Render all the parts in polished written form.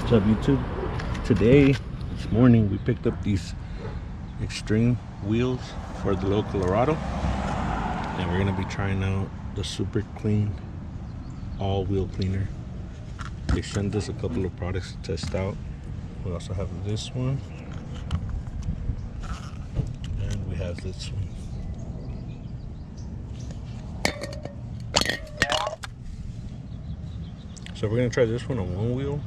What's up, YouTube? Today, this morning, we picked up these Xtreme wheels for the little Colorado, and we're gonna be trying out the super clean all wheel cleaner. They sent us a couple of products to test out. We also have this one, and we have this one. So we're gonna try this one on one wheel,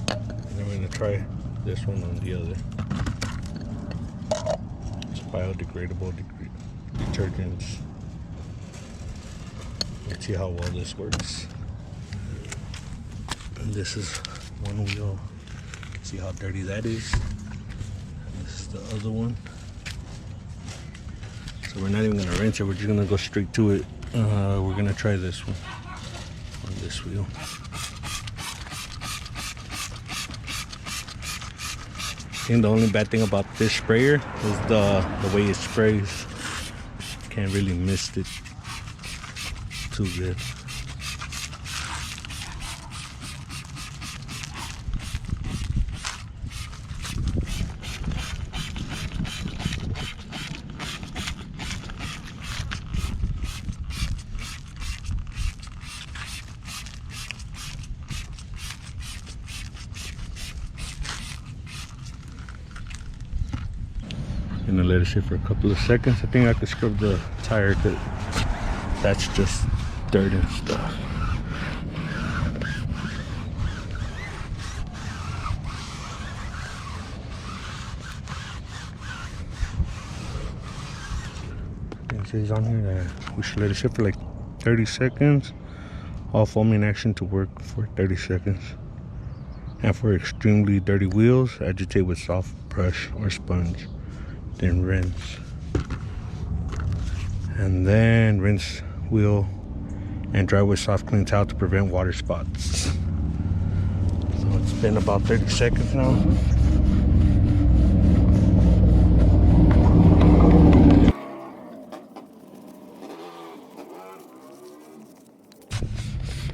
and then we're gonna try this one on the other. It's biodegradable detergents. Let's see how well this works. And this is one wheel. See how dirty that is. And this is the other one. So we're not even gonna rinse it. We're just gonna go straight to it. We're gonna try this one on this wheel. I think the only bad thing about this sprayer is the way it sprays. Can't really mist it too good. Gonna let it sit for a couple of seconds. I think I could scrub the tire because that's just dirt and stuff. It says on here that we should let it sit for like 30 seconds. All foaming action to work for 30 seconds. And for extremely dirty wheels, agitate with soft brush or sponge. Then rinse, and then rinse wheel and dry with soft clean towel to prevent water spots. So it's been about 30 seconds now.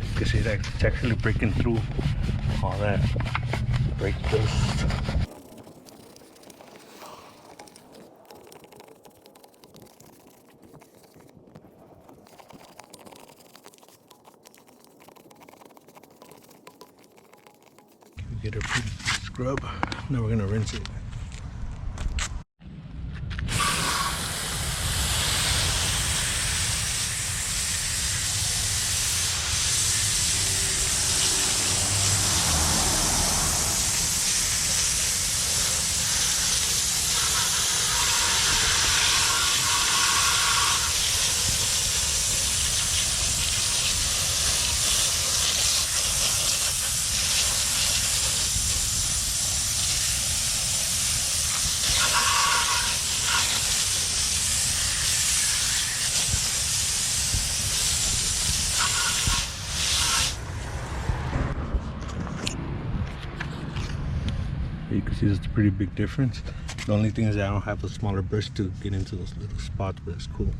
You can see that it's actually breaking through all that brake dust. Get a pretty scrub. Now we're gonna rinse it. You can see there's a pretty big difference. The only thing is that I don't have a smaller brush to get into those little spots, but it's cool.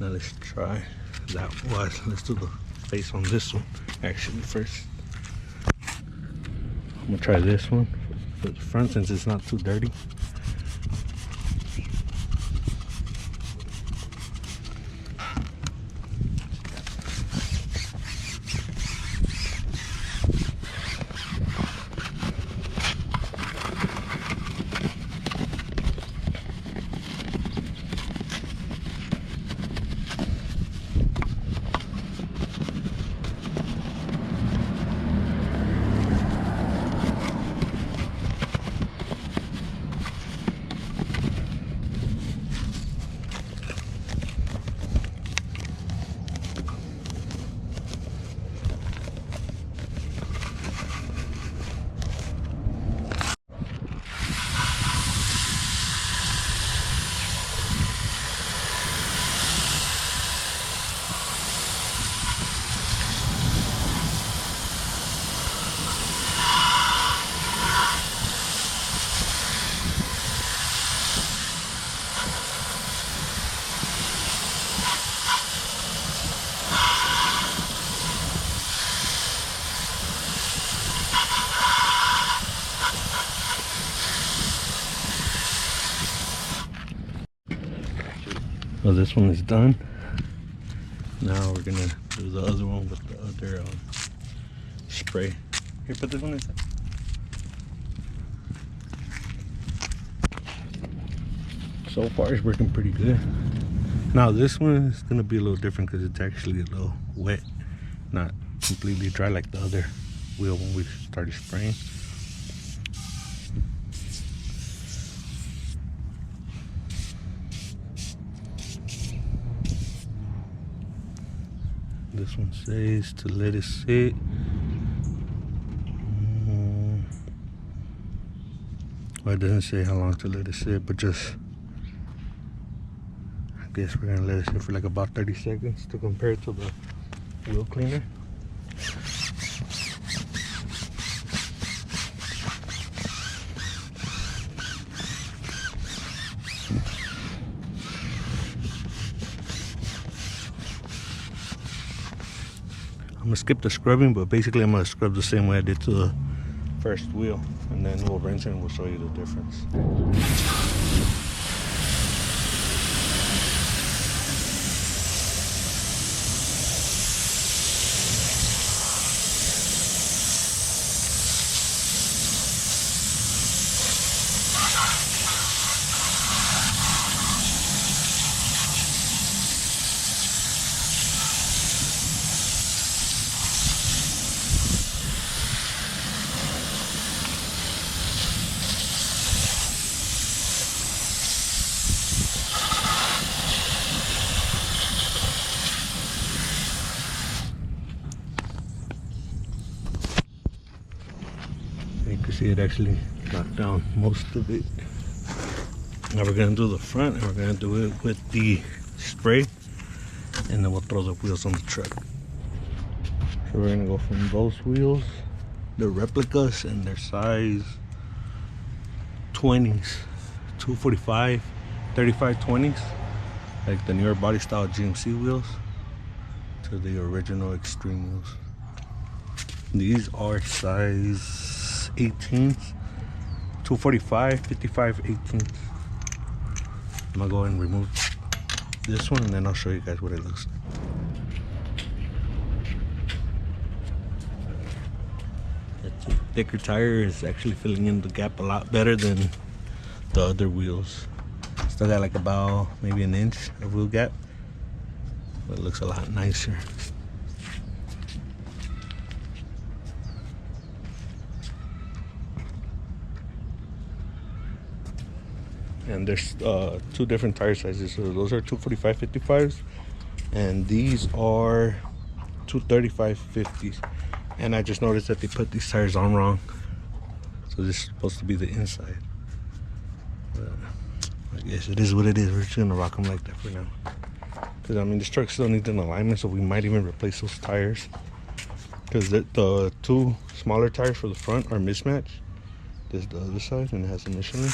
Now let's try that one. Let's do the face on this one actually first. I'm gonna try this one for the front since it's not too dirty. So this one is done. Now we're gonna do the other one with the other spray. Here, put this one inside. So far it's working pretty good. Now this one is gonna be a little different because it's actually a little wet, not completely dry like the other wheel when we started spraying. This one says to let it sit. Well, it doesn't say how long to let it sit, but just, I guess we're gonna let it sit for like about 30 seconds to compare it to the wheel cleaner. I'm gonna skip the scrubbing, but basically I'm gonna scrub the same way I did to the first wheel, and then we'll rinse it and we'll show you the difference. You can see it actually knocked down most of it. Now we're gonna do the front, and we're gonna do it with the spray, and then we'll throw the wheels on the truck. So we're gonna go from those wheels, they're replicas and they're size 20s, 245, 35 20s, like the newer body style GMC wheels, to the original Xtreme wheels. These are size 18s, 245, 55, 18s. I'm gonna go ahead and remove this one, and then I'll show you guys what it looks like. That thicker tire is actually filling in the gap a lot better than the other wheels. Still got like about maybe an inch of wheel gap, but it looks a lot nicer. And there's two different tire sizes. So those are 245 55s, and these are 235 50s. And I just noticed that they put these tires on wrong, so this is supposed to be the inside. But I guess it is what it is. We're just gonna rock them like that for now, because I mean this truck still needs an alignment, so we might even replace those tires, because the two smaller tires for the front are mismatched. This is the other side, and it has a Michelin.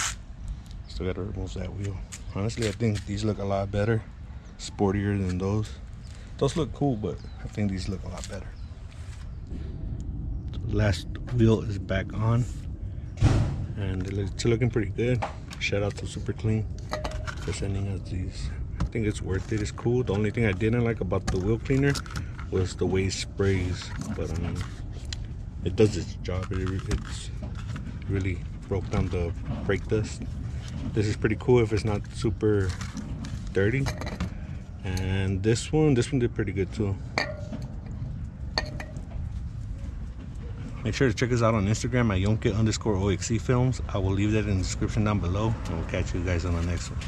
Still gotta remove that wheel. Honestly, I think these look a lot better, sportier than those. Those look cool, but I think these look a lot better. So the last wheel is back on, and it's looking pretty good. Shout out to Super Clean for sending us these. I think it's worth it. It's cool. The only thing I didn't like about the wheel cleaner was the way it sprays, but I mean, it does its job. It's really broke down the brake dust. This is pretty cool if it's not super dirty. And this one did pretty good too. Make sure to check us out on Instagram at _OXC Films. I will leave that in the description down below, and we'll catch you guys on the next one.